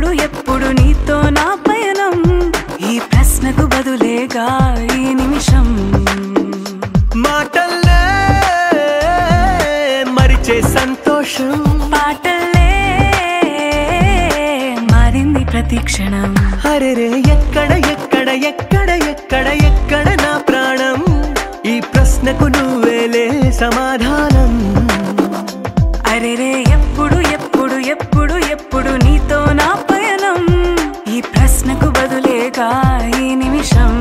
ఎప్పుడు ఎప్పుడు నీతో నా పయనం ఈ ప్రశ్నకు బదులేగా ఈ నిమిషం మాటల్లే మరిచే సంతోషం పాటల్లే మారింది ప్రతి క్షణం అరెరే ఎక్కడ ఎక్కడ ఎక్కడ ఎక్కడ ఎక్కడ నా ప్రాణం ఈ ప్రశ్నకు నువ్వేలే సమాధానం అరెరే ఎప్పుడు ఎప్పుడు ఎప్పుడు ఎప్పుడు నీతో నా పయనం ఈ ప్రశ్నకు బదులేగా ఈ నిమిషం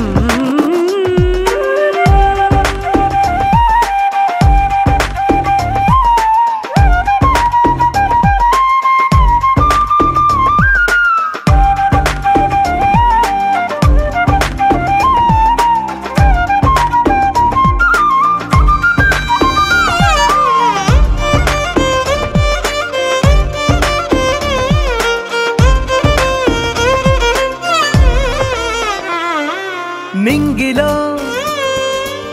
నింగిలో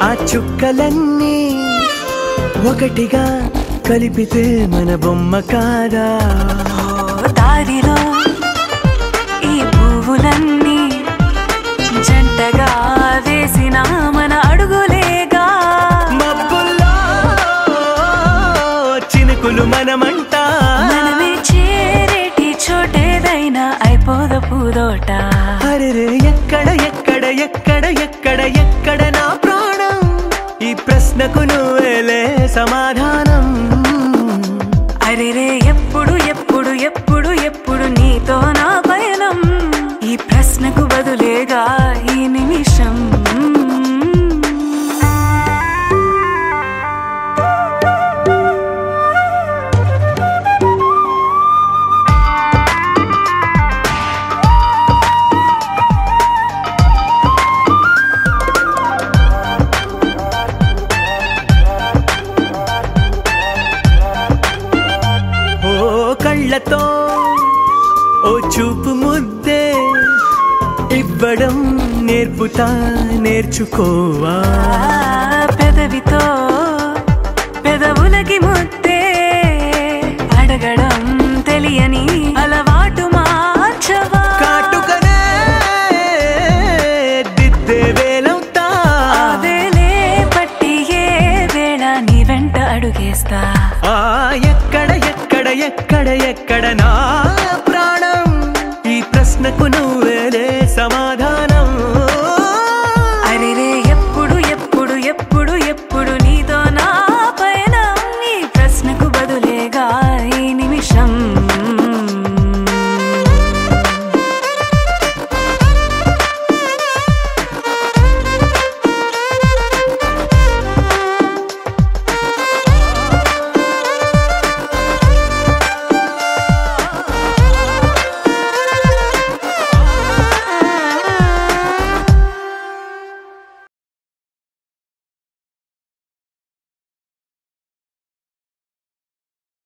ఆ చుక్కలన్నీ ఒకటిగా కలిపితే మన బొమ్మ కాదా దారిలో ఈ పువ్వులన్నీ జంటగా వేసిన మన అడుగులేగా మబ్బుల్లో చినుకులు మనమంట మనమే చేరేటి చోటేదైనా అయిపోదు పూదోట అరెరే ఎక్కడ ఎక్కడ ఎక్కడ ఎక్కడ ఎక్కడ నా ప్రాణం ఈ ప్రశ్నకు నువ్వేలే సమాధానం అరెరే ఎప్పుడు ఎప్పుడు ఎప్పుడు ఎప్పుడు నీతో నా పయనం ఈ ప్రశ్నకు బదులేగా ఈ నిమిషం కళ్ళతో ఓ చూపు ముద్దే ఇవ్వడం నేర్పుతా నేర్చుకోవా పెదవితో పెదవులకి ముద్దే అడగడం తెలియని